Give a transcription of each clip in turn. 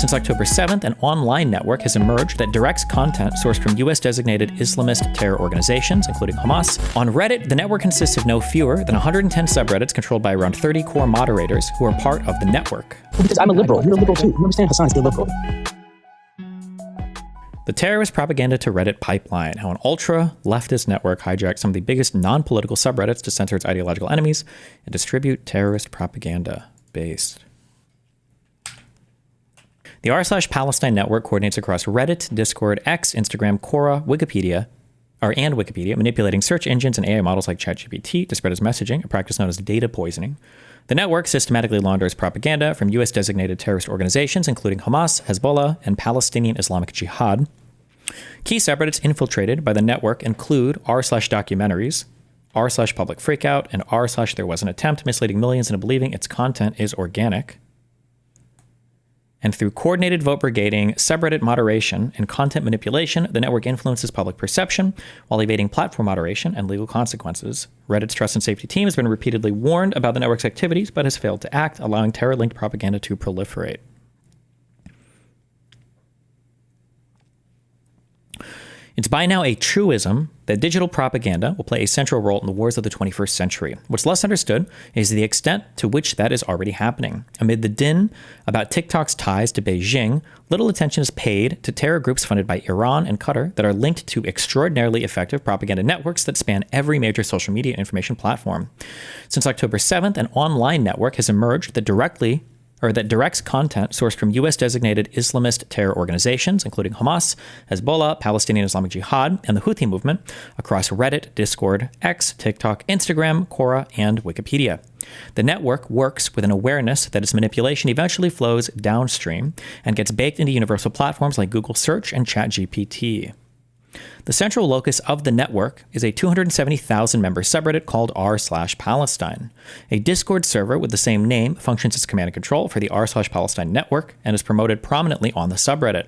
Since October 7th, an online network has emerged that directs content sourced from US-designated Islamist terror organizations, including Hamas. On Reddit, the network consists of no fewer than 110 subreddits controlled by around 30 core moderators who are part of the network. Because I'm a liberal. You're a liberal too. You understand Hasan is illiberal. The terrorist propaganda to Reddit pipeline, how an ultra-leftist network hijacked some of the biggest non-political subreddits to censor its ideological enemies and distribute terrorist propaganda based. The r/Palestine network coordinates across Reddit, Discord, X, Instagram, Quora, and Wikipedia, manipulating search engines and AI models like ChatGPT to spread its messaging, a practice known as data poisoning. The network systematically launders propaganda from US-designated terrorist organizations, including Hamas, Hezbollah, and Palestinian Islamic Jihad. Key subreddits infiltrated by the network include r/Documentaries, r/Public Freakout, and r/There Was an Attempt, misleading millions into believing its content is organic. And through coordinated vote brigading, subreddit moderation, and content manipulation, the network influences public perception while evading platform moderation and legal consequences. Reddit's trust and safety team has been repeatedly warned about the network's activities, but has failed to act, allowing terror-linked propaganda to proliferate. It's by now a truism that digital propaganda will play a central role in the wars of the 21st century. What's less understood is the extent to which that is already happening. Amid the din about TikTok's ties to Beijing, little attention is paid to terror groups funded by Iran and Qatar that are linked to extraordinarily effective propaganda networks that span every major social media and information platform. Since October 7th, an online network has emerged that directs content sourced from US-designated Islamist terror organizations, including Hamas, Hezbollah, Palestinian Islamic Jihad, and the Houthi movement, across Reddit, Discord, X, TikTok, Instagram, Quora, and Wikipedia. The network works with an awareness that its manipulation eventually flows downstream and gets baked into universal platforms like Google Search and ChatGPT. The central locus of the network is a 270,000-member subreddit called r/Palestine. A Discord server with the same name functions as command and control for the r/Palestine network and is promoted prominently on the subreddit.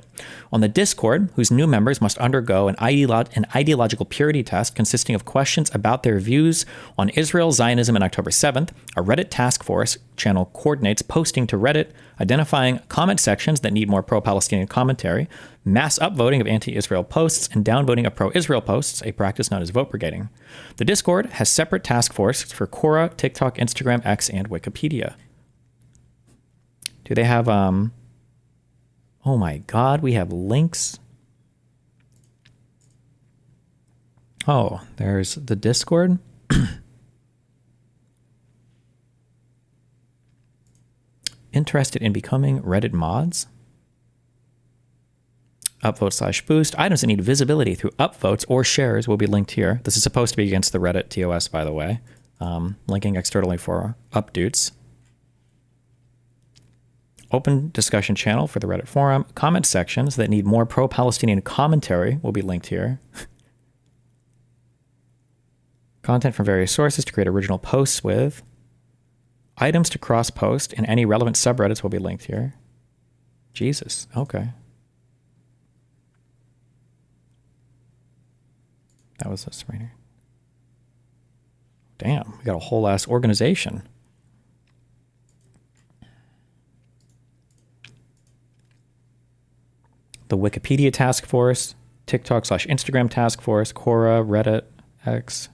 On the Discord, whose new members must undergo an ideological purity test consisting of questions about their views on Israel, Zionism, and October 7th, a Reddit task force channel coordinates posting to Reddit, identifying comment sections that need more pro-Palestinian commentary, mass upvoting of anti-Israel posts, and downvoting of pro-Israel posts, a practice known as vote brigading. The Discord has separate task forces for Quora, TikTok, Instagram, X, and Wikipedia. Do they have, oh my God, we have links. Oh, there's the Discord. Interested in becoming Reddit mods? Upvote/boost. Items that need visibility through upvotes or shares will be linked here. This is supposed to be against the Reddit TOS, by the way. Linking externally for updates. Open discussion channel for the Reddit forum. Comment sections that need more pro-Palestinian commentary will be linked here. Content from various sources to create original posts with. Items to cross-post and any relevant subreddits will be linked here. Jesus, okay. That was this right here. Damn, we got a whole ass organization. The Wikipedia task force, TikTok/Instagram task force, Quora, Reddit, X.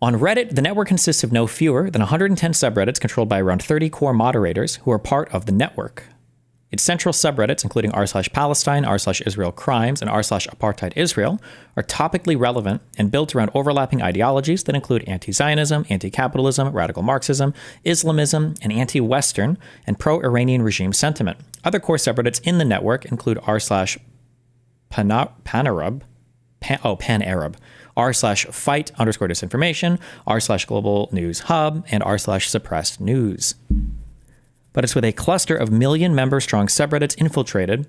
On Reddit, the network consists of no fewer than 110 subreddits controlled by around 30 core moderators who are part of the network. Its central subreddits, including r/Palestine, r/Israel Crimes, and r/Apartheid Israel, are topically relevant and built around overlapping ideologies that include anti-Zionism, anti-capitalism, radical Marxism, Islamism, and anti-Western and pro-Iranian regime sentiment. Other core subreddits in the network include r/Pan-Arab, r/fight_disinformation, r/global news hub, and r/suppressed news. But it's with a cluster of million-member-strong subreddits infiltrated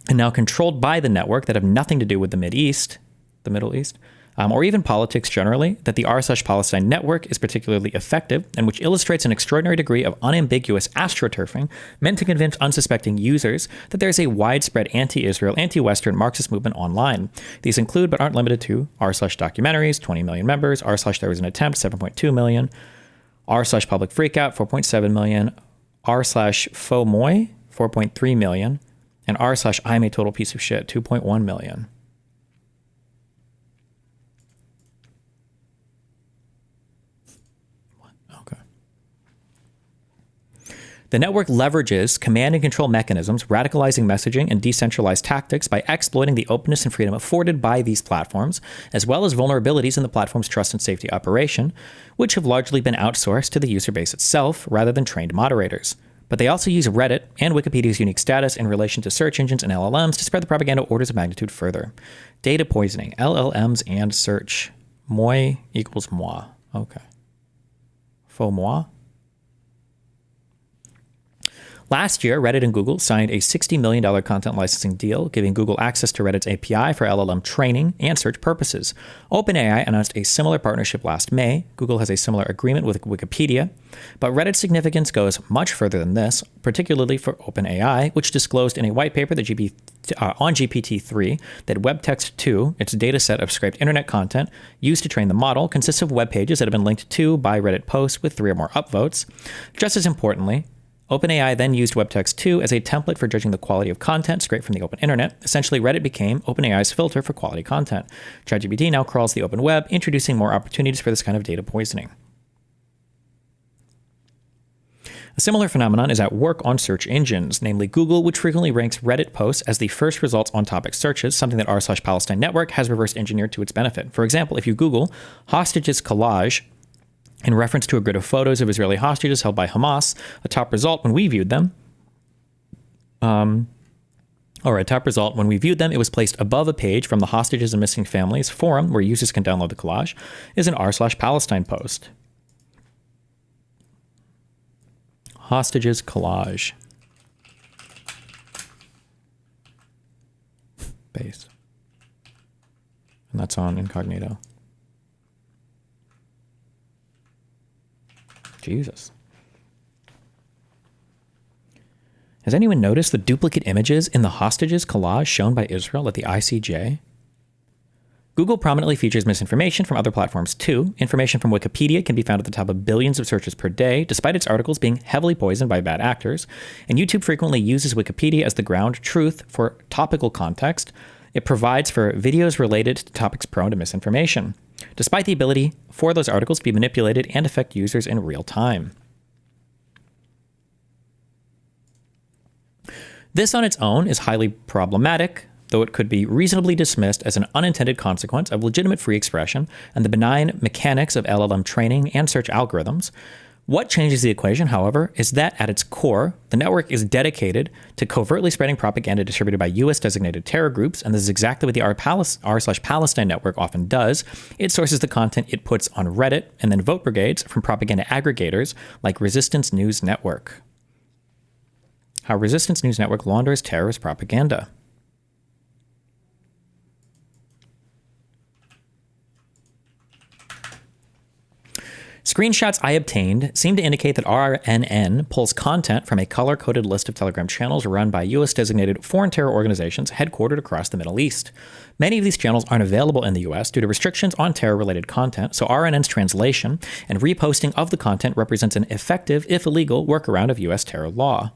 and now controlled by the network that have nothing to do with the Middle East, or even politics generally, that the r/Palestine network is particularly effective, and which illustrates an extraordinary degree of unambiguous astroturfing meant to convince unsuspecting users that there is a widespread anti-Israel, anti-Western Marxist movement online. These include, but aren't limited to, r/Documentaries, 20 million members, r/There Was an Attempt, 7.2 million, r/public freakout, 4.7 million, r/fomoy, 4.3 million, and r/I'm a total piece of shit, 2.1 million. Okay. The network leverages command and control mechanisms, radicalizing messaging and decentralized tactics by exploiting the openness and freedom afforded by these platforms, as well as vulnerabilities in the platform's trust and safety operation, which have largely been outsourced to the user base itself rather than trained moderators. But they also use Reddit and Wikipedia's unique status in relation to search engines and LLMs to spread the propaganda orders of magnitude further. Data poisoning, LLMs and search. Moi equals moi. Okay. Faux moi? Last year, Reddit and Google signed a $60 million content licensing deal, giving Google access to Reddit's API for LLM training and search purposes. OpenAI announced a similar partnership last May. Google has a similar agreement with Wikipedia. But Reddit's significance goes much further than this, particularly for OpenAI, which disclosed in a white paper that on GPT-3 that WebText-2, its dataset of scraped internet content used to train the model, consists of web pages that have been linked to by Reddit posts with 3 or more upvotes. Just as importantly, OpenAI then used WebText-2 as a template for judging the quality of content scraped from the open internet. Essentially, Reddit became OpenAI's filter for quality content. ChatGPT now crawls the open web, introducing more opportunities for this kind of data poisoning. A similar phenomenon is at work on search engines, namely Google, which frequently ranks Reddit posts as the first results on topic searches, something that r/Palestine Network has reverse engineered to its benefit. For example, if you Google hostages collage in reference to a grid of photos of Israeli hostages held by Hamas, a top result when we viewed them, it was placed above a page from the Hostages and Missing Families forum where users can download the collage, is an r/Palestine post. Hostages collage. Base. And that's on incognito. Jesus. Has anyone noticed the duplicate images in the hostages collage shown by Israel at the ICJ? Google prominently features misinformation from other platforms too. Information from Wikipedia can be found at the top of billions of searches per day, despite its articles being heavily poisoned by bad actors. And YouTube frequently uses Wikipedia as the ground truth for topical context. It provides for videos related to topics prone to misinformation, despite the ability for those articles to be manipulated and affect users in real time. This on its own is highly problematic, though it could be reasonably dismissed as an unintended consequence of legitimate free expression and the benign mechanics of LLM training and search algorithms. What changes the equation, however, is that at its core, the network is dedicated to covertly spreading propaganda distributed by U.S.-designated terror groups, and this is exactly what the r/Palestine network often does. It sources the content it puts on Reddit and then vote brigades from propaganda aggregators like Resistance News Network. How Resistance News Network launders terrorist propaganda. Screenshots I obtained seem to indicate that RNN pulls content from a color-coded list of Telegram channels run by U.S.-designated foreign terror organizations headquartered across the Middle East. Many of these channels aren't available in the U.S. due to restrictions on terror-related content, so RNN's translation and reposting of the content represents an effective, if illegal, workaround of U.S. terror law.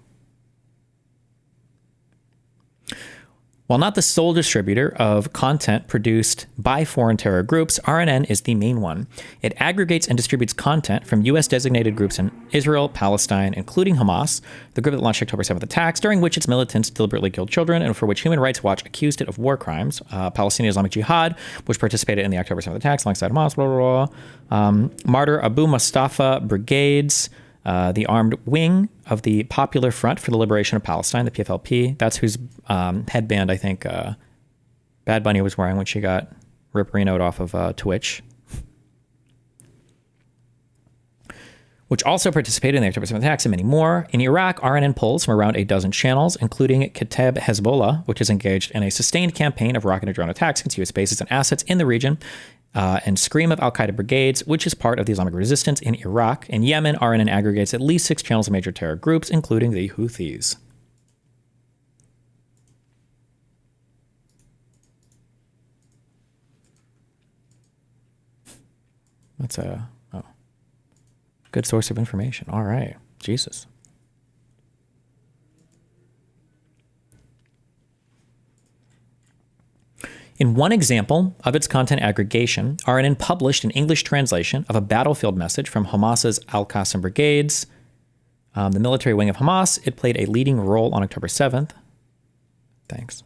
While not the sole distributor of content produced by foreign terror groups, RNN is the main one. It aggregates and distributes content from U.S.-designated groups in Israel, Palestine, including Hamas, the group that launched October 7th attacks, during which its militants deliberately killed children, and for which Human Rights Watch accused it of war crimes. Palestinian Islamic Jihad, which participated in the October 7th attacks alongside Hamas, blah, blah, blah. Martyr Abu Mustafa Brigades, the armed wing of the Popular Front for the Liberation of Palestine, the PFLP. That's whose headband I think Bad Bunny was wearing when she got Rip Reno'd off of Twitch. Which also participated in the October 7th attacks and many more. In Iraq, RNN pulls from around a dozen channels, including Kateb Hezbollah, which is engaged in a sustained campaign of rocket and drone attacks against U.S. bases and assets in the region, and Scream of Al-Qaeda Brigades, which is part of the Islamic Resistance in Iraq. In Yemen, RNN aggregates at least 6 channels of major terror groups, including the Houthis. That's a... oh. Good source of information. All right. Jesus. In one example of its content aggregation, RNN published an English translation of a battlefield message from Hamas's Al-Qassam brigades, the military wing of Hamas. It played a leading role on October 7th. Thanks.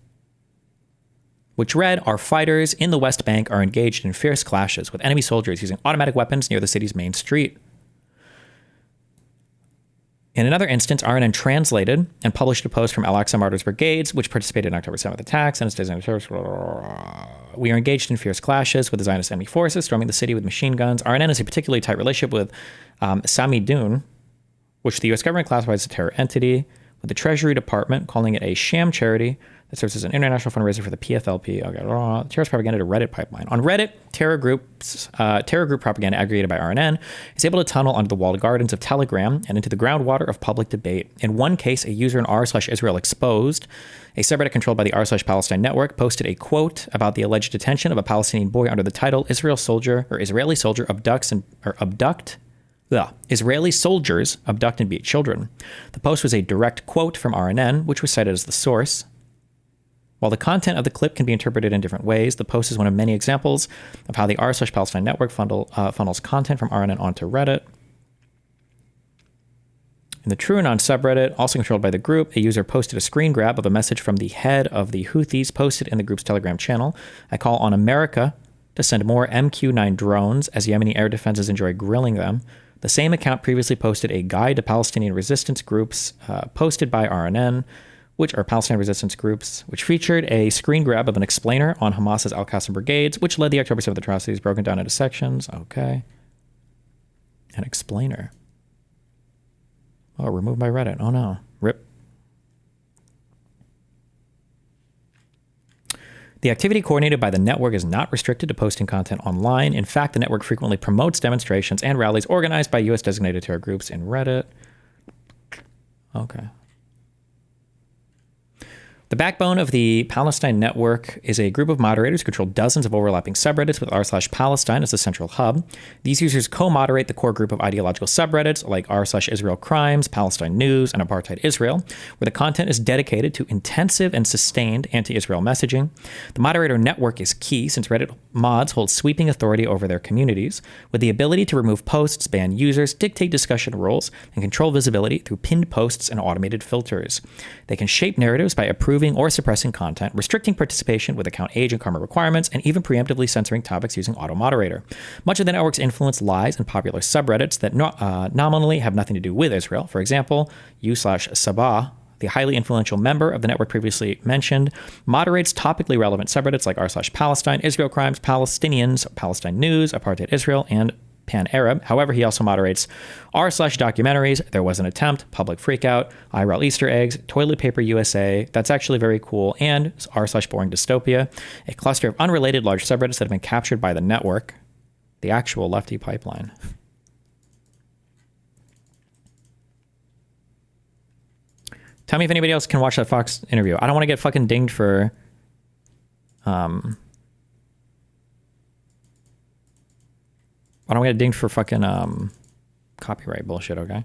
Which read, "Our fighters in the West Bank are engaged in fierce clashes with enemy soldiers using automatic weapons near the city's main street." In another instance, RNN translated and published a post from Al-Aqsa Martyrs Brigades, which participated in October 7th attacks and its designated service. "We are engaged in fierce clashes with the Zionist enemy forces, storming the city with machine guns. RNN has a particularly tight relationship with Samidun, which the U.S. government classifies as a terror entity, with the Treasury Department calling it a sham charity that serves as an international fundraiser for the PFLP. Terrorist propaganda to Reddit pipeline. On Reddit, terror group propaganda aggregated by RNN is able to tunnel under the walled gardens of Telegram and into the groundwater of public debate. In one case, a user in r/Israel Exposed, a subreddit controlled by the r/Palestine network, posted a quote about the alleged detention of a Palestinian boy under the title Israeli soldier Israeli soldiers abduct and beat children. The post was a direct quote from RNN, which was cited as the source. While the content of the clip can be interpreted in different ways, the post is one of many examples of how the r/Palestine network funnels content from RNN onto Reddit. In the TrueAnon subreddit, also controlled by the group, a user posted a screen grab of a message from the head of the Houthis posted in the group's Telegram channel. "I call on America to send more MQ-9 drones as Yemeni air defenses enjoy grilling them." The same account previously posted a guide to Palestinian resistance groups posted by RNN, which are Palestinian resistance groups, which featured a screen grab of an explainer on Hamas's Al-Qassam brigades, which led the October 7th atrocities broken down into sections. Okay. An explainer. Oh, removed by Reddit. Oh no. RIP. The activity coordinated by the network is not restricted to posting content online. In fact, the network frequently promotes demonstrations and rallies organized by U.S. designated terror groups in Reddit. Okay. The backbone of the Palestine network is a group of moderators who control dozens of overlapping subreddits with r/Palestine as the central hub. These users co-moderate the core group of ideological subreddits like r/Israel Crimes, Palestine News, and Apartheid Israel, where the content is dedicated to intensive and sustained anti-Israel messaging. The moderator network is key since Reddit mods hold sweeping authority over their communities, with the ability to remove posts, ban users, dictate discussion rules, and control visibility through pinned posts and automated filters. They can shape narratives by approving or suppressing content, restricting participation with account age and karma requirements, and even preemptively censoring topics using auto moderator. Much of the network's influence lies in popular subreddits that nominally have nothing to do with Israel. For example, u/Sabah, the highly influential member of the network previously mentioned, moderates topically relevant subreddits like r/Palestine, Israel Crimes, Palestinians, Palestine News, Apartheid Israel, and Pan-Arab. However, he also moderates r/Documentaries, There Was an Attempt, Public Freakout, IRL Easter Eggs, Toilet Paper USA, That's Actually Very Cool, and r/Boring Dystopia, a cluster of unrelated large subreddits that have been captured by the network, the actual lefty pipeline. Tell me if anybody else can watch that Fox interview. I don't want to get fucking dinged for I don't get dinged for fucking copyright bullshit, okay?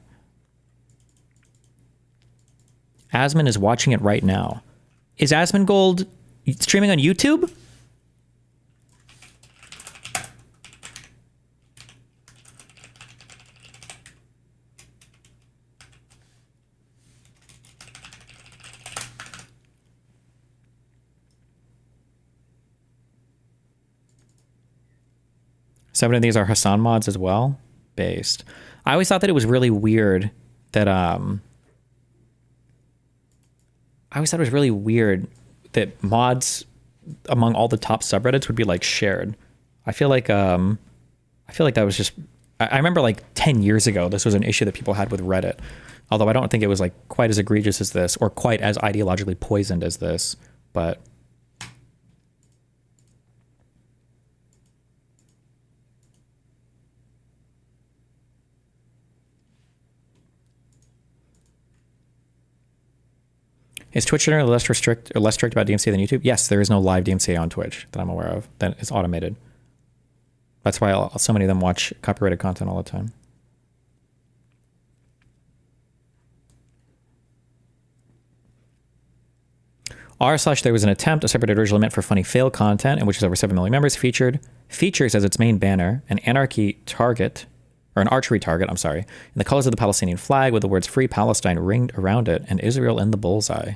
Asmon is watching it right now. Is Asmongold streaming on YouTube? Seven of these are Hasan mods as well. Based. I always thought that it was really weird that mods among all the top subreddits would be like shared. I feel like that was just I remember like 10 years ago this was an issue that people had with Reddit. Although I don't think it was like quite as egregious as this or quite as ideologically poisoned as this, but is Twitch generally less strict about DMCA than YouTube? Yes, there is no live DMCA on Twitch that I'm aware of. That is automated. That's why so many of them watch copyrighted content all the time. r/there was an attempt, a separate originally meant for funny fail content, in which is over 7 million members, features as its main banner an anarchy target, or an archery target, I'm sorry, in the colors of the Palestinian flag with the words Free Palestine ringed around it and Israel in the bullseye.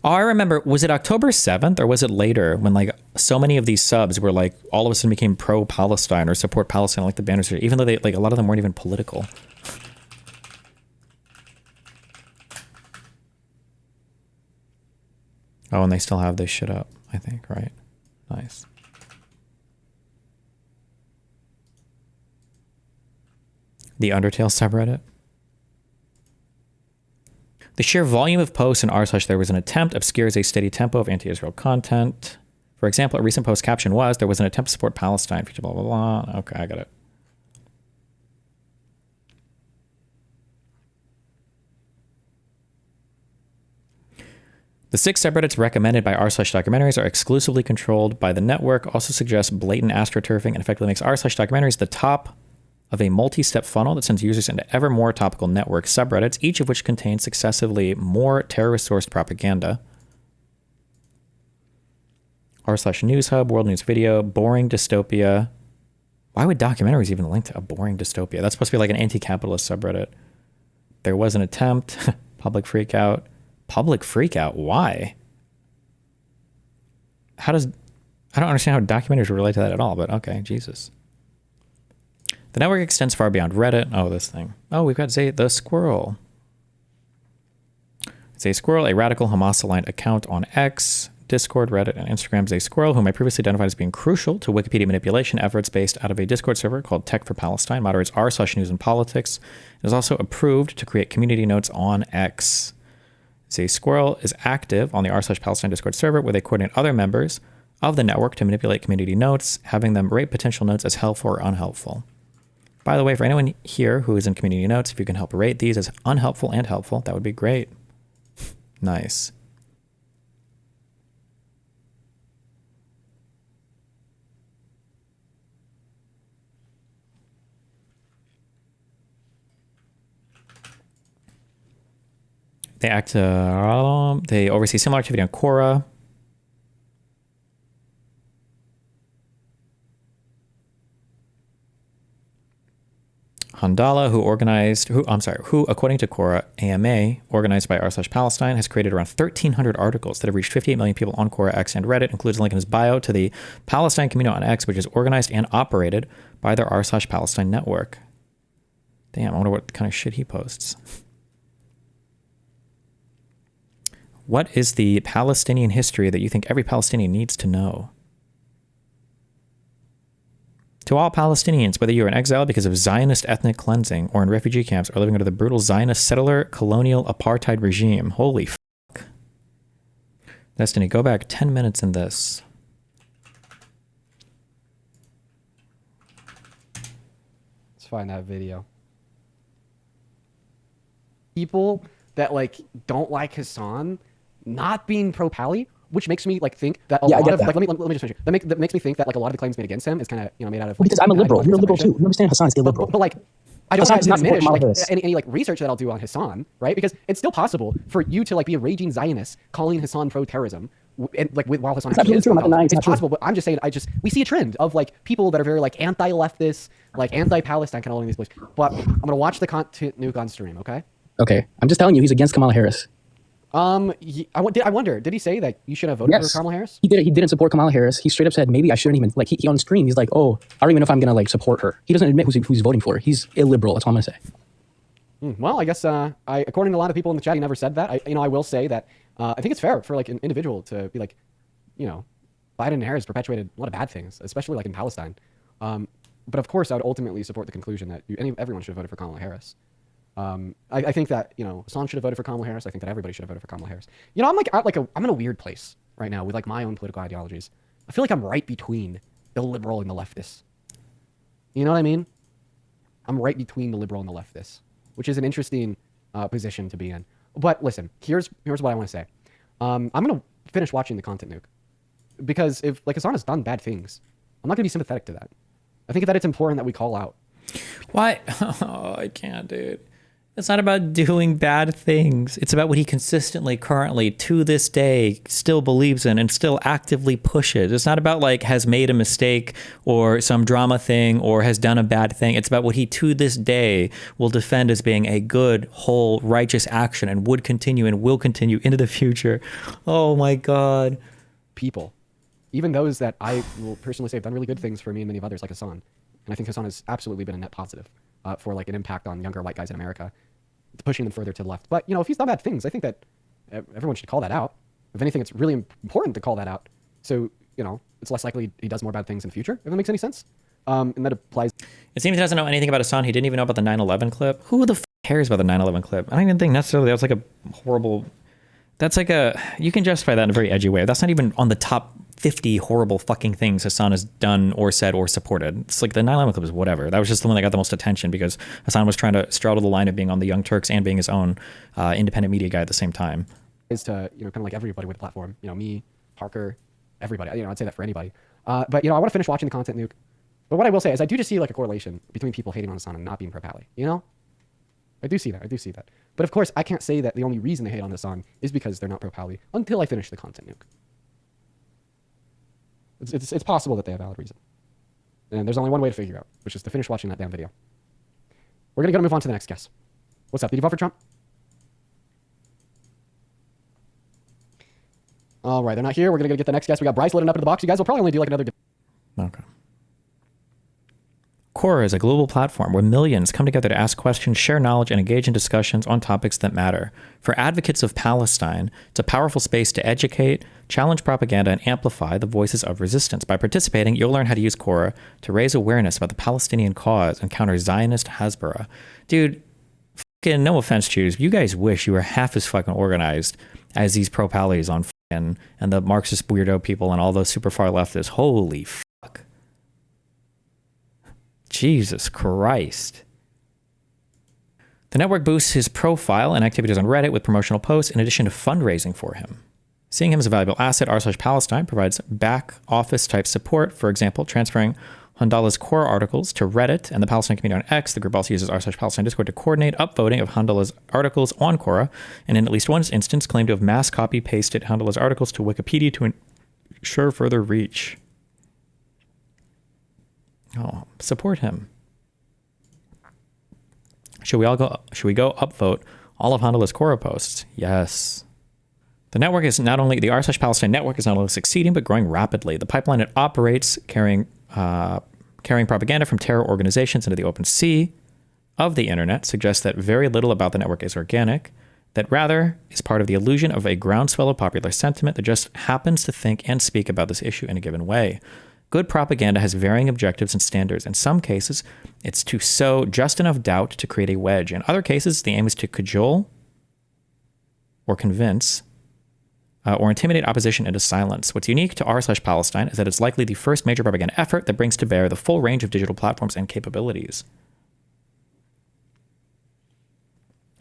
Oh, I remember, was it October 7th or was it later when like so many of these subs were like all of a sudden became pro-Palestine or support Palestine, like the banners, even though they like a lot of them weren't even political. Oh, and they still have this shit up, I think, right? Nice. The Undertale subreddit. The sheer volume of posts in r/there was an attempt obscures a steady tempo of anti-Israel content. For example, a recent post caption was, there was an attempt to support Palestine, feature blah, blah, blah. Okay, I got it. The 6 subreddits recommended by r/documentaries are exclusively controlled by the network, also suggests blatant astroturfing, and effectively makes r/documentaries the top of a multi-step funnel that sends users into ever more topical network subreddits, each of which contains successively more terrorist-sourced propaganda. r/news hub, world news video, boring dystopia. Why would documentaries even link to a boring dystopia? That's supposed to be like an anti-capitalist subreddit. There was an attempt. Public freakout. Public freakout? Why? I don't understand how documentaries relate to that at all, but okay, Jesus. The network extends far beyond Reddit. Oh, this thing. Oh, we've got Zay the Squirrel. Zay Squirrel, a radical Hamas-aligned account on X, Discord, Reddit, and Instagram. Zay Squirrel, whom I previously identified as being crucial to Wikipedia manipulation efforts based out of a Discord server called Tech for Palestine, moderates r/news and politics, and is also approved to create community notes on X. Zay Squirrel is active on the r/Palestine Discord server, where they coordinate other members of the network to manipulate community notes, having them rate potential notes as helpful or unhelpful. By the way, for anyone here who is in community notes, if you can help rate these as unhelpful and helpful, that would be great. Nice. They oversee similar activity on Quora. Handala, who according to Quora, AMA, organized by r/Palestine, has created around 1,300 articles that have reached 58 million people on Quora, X, and Reddit, includes a link in his bio to the Palestine community on X, which is organized and operated by their r/Palestine network. Damn, I wonder what kind of shit he posts. What is the Palestinian history that you think every Palestinian needs to know? To all Palestinians, whether you're in exile because of Zionist ethnic cleansing or in refugee camps or living under the brutal Zionist settler colonial apartheid regime, holy fuck. Destiny, go back 10 minutes in this. Let's find that video. People that like don't like Hasan not being pro-Pally, which makes me like think that a lot of like let me just finish. That makes me think that like a lot of the claims made against him is kind of made out of because I'm a liberal. You're a liberal too. You understand Hasan's illiberal. But like I don't want to diminish like, any like research that I'll do on Hasan, right? Because it's still possible for you to like be a raging Zionist calling Hasan pro-terrorism, and like while Hasan actually is it's possible. But I'm just saying, we see a trend of like people that are very like anti-leftist, like anti-Palestine kind of all in these places. But I'm gonna watch the content nuke on stream, okay? Okay, I'm just telling you, he's against Kamala Harris. I wonder, did he say that you should have voted for Kamala Harris? He did. He didn't support Kamala Harris. He straight up said maybe I shouldn't even like. He on screen. He's like, oh, I don't even know if I'm gonna like support her. He doesn't admit who he's voting for. He's illiberal. That's all I'm gonna say. Well, I guess according to a lot of people in the chat, he never said that. I will say that I think it's fair for like an individual to be like, Biden and Harris perpetuated a lot of bad things, especially like in Palestine. But of course, I would ultimately support the conclusion that everyone should have voted for Kamala Harris. I think that Hasan should have voted for Kamala Harris. I think that everybody should have voted for Kamala Harris. I'm in a weird place right now with like my own political ideologies. I feel like I'm right between the liberal and the leftist. You know what I mean? I'm right between the liberal and the leftist, which is an interesting position to be in. But listen, here's what I want to say. I'm gonna finish watching the content nuke because if like Hasan has done bad things, I'm not gonna be sympathetic to that. I think that it's important that we call out. Why? Oh, I can't, dude. It's not about doing bad things. It's about what he consistently, currently, to this day, still believes in and still actively pushes. It's not about like has made a mistake or some drama thing or has done a bad thing. It's about what he to this day will defend as being a good, whole, righteous action and would continue and will continue into the future. Oh my God. People, even those that I will personally say have done really good things for me and many of others, like Hasan. And I think Hasan has absolutely been a net positive for like an impact on younger white guys in America, pushing them further to the left. But, you know, if he's done bad things, I think that everyone should call that out. If anything, it's really important to call that out. So, you know, it's less likely he does more bad things in the future, if that makes any sense. And that applies. It seems he doesn't know anything about Hasan. He didn't even know about the 9/11 clip. Who the f cares about the 9/11 clip? I don't even think necessarily that's like a horrible... That's like a... You can justify that in a very edgy way. That's not even on the top 50 horrible fucking things Hasan has done or said or supported. It's like the 9/11 clip is whatever. That was just the one that got the most attention because Hasan was trying to straddle the line of being on the Young Turks and being his own independent media guy at the same time. Is to, you know, kind of like everybody with a platform. You know, me, Parker, everybody. You know, I'd say that for anybody. But, you know, I want to finish watching the content nuke. But what I will say is I do just see like a correlation between people hating on Hasan and not being pro-Pally. You know? I do see that. I do see that. But of course, I can't say that the only reason they hate on Hasan is because they're not pro-Pally until I finish the content nuke. It's possible that they have a valid reason. And there's only one way to figure out, which is to finish watching that damn video. We're going to move on to the next guest. What's up? Did you vote for Trump? All right, they're not here. We're going to get the next guest. We got Bryce loading up into the box. You guys will probably only do like another... Okay. Quora is a global platform where millions come together to ask questions, share knowledge, and engage in discussions on topics that matter. For advocates of Palestine, it's a powerful space to educate, challenge propaganda, and amplify the voices of resistance. By participating, you'll learn how to use Quora to raise awareness about the Palestinian cause and counter Zionist Hasbara. Dude, fucking no offense, Jews, you guys wish you were half as fucking organized as these pro-Pallies on fucking and the Marxist weirdo people and all those super far leftists. Holy fuck. Jesus Christ. The network boosts his profile and activities on Reddit with promotional posts in addition to fundraising for him. Seeing him as a valuable asset, r/Palestine provides back office type support, for example, transferring Handala's Quora articles to Reddit and the Palestine community on X. The group also uses r/Palestine Discord to coordinate upvoting of Handala's articles on Quora, and in at least one instance claimed to have mass copy pasted Handala's articles to Wikipedia to ensure further reach. Oh, support him. Should we go upvote all of Handala's Quora posts? Yes. The network is not only the r/Palestine network is not only succeeding but growing rapidly. The pipeline it operates, carrying propaganda from terror organizations into the open sea of the internet, suggests that very little about the network is organic, that rather is part of the illusion of a groundswell of popular sentiment that just happens to think and speak about this issue in a given way. Good propaganda has varying objectives and standards. In some cases, it's to sow just enough doubt to create a wedge. In other cases, the aim is to cajole or convince or intimidate opposition into silence. What's unique to r/Palestine is that it's likely the first major propaganda effort that brings to bear the full range of digital platforms and capabilities.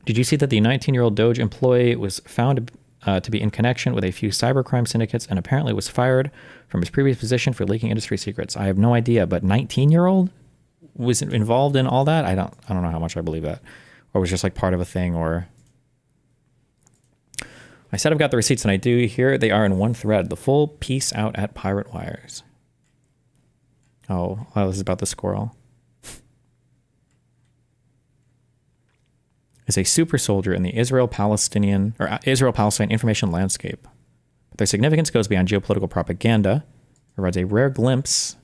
Did you see that the 19-year-old Doge employee was found to be in connection with a few cybercrime syndicates and apparently was fired from his previous position for leaking industry secrets? I have no idea, but 19-year-old was involved in all that? I don't know how much I believe that. Or was just like part of a thing, or... I said I've got the receipts, and I do. Here they are in one thread. The full piece out at Pirate Wires. Oh, this is about the squirrel. Is a super soldier in the Israel-Palestine information landscape. But their significance goes beyond geopolitical propaganda. It provides a rare glimpse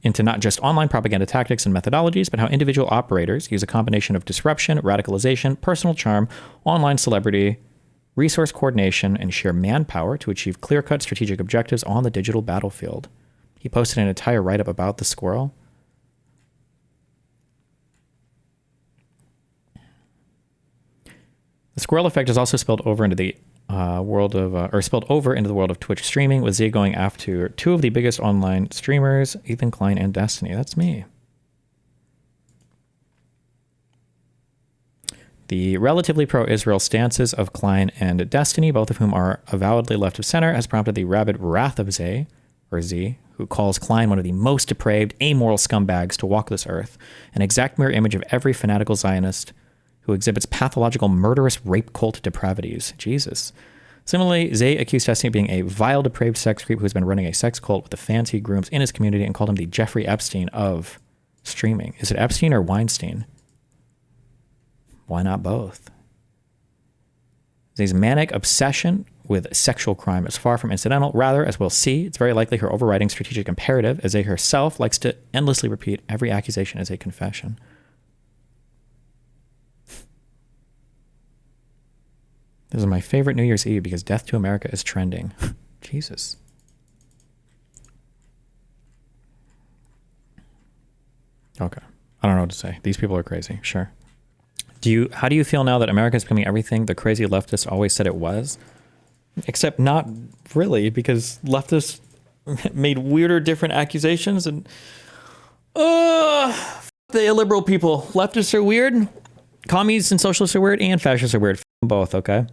into not just online propaganda tactics and methodologies, but how individual operators use a combination of disruption, radicalization, personal charm, online celebrity, resource coordination, and sheer manpower to achieve clear-cut strategic objectives on the digital battlefield. He posted an entire write-up about the squirrel. The squirrel effect is also spilled over into the world of Twitch streaming, with Z going after two of the biggest online streamers, Ethan Klein and Destiny. That's me. The relatively pro-Israel stances of Klein and Destiny, both of whom are avowedly left of center, has prompted the rabid wrath of Z, who who calls Klein one of the most depraved, amoral scumbags to walk this earth, an exact mirror image of every fanatical Zionist who exhibits pathological, murderous rape cult depravities. Jesus. Similarly, Zay accused Testing of being a vile, depraved sex creep who has been running a sex cult with the fans he grooms in his community and called him the Jeffrey Epstein of streaming. Is it Epstein or Weinstein? Why not both? Zay's manic obsession with sexual crime is far from incidental. Rather, as we'll see, it's very likely her overriding strategic imperative, as Zay herself likes to endlessly repeat every accusation as a confession. This is my favorite New Year's Eve because Death to America is trending. Jesus. Okay. I don't know what to say. These people are crazy. Sure. How do you feel now that America is becoming everything the crazy leftists always said it was? Except not really, because leftists made weirder, different accusations and the illiberal people. Leftists are weird. Commies and socialists are weird, and fascists are weird. Both, okay?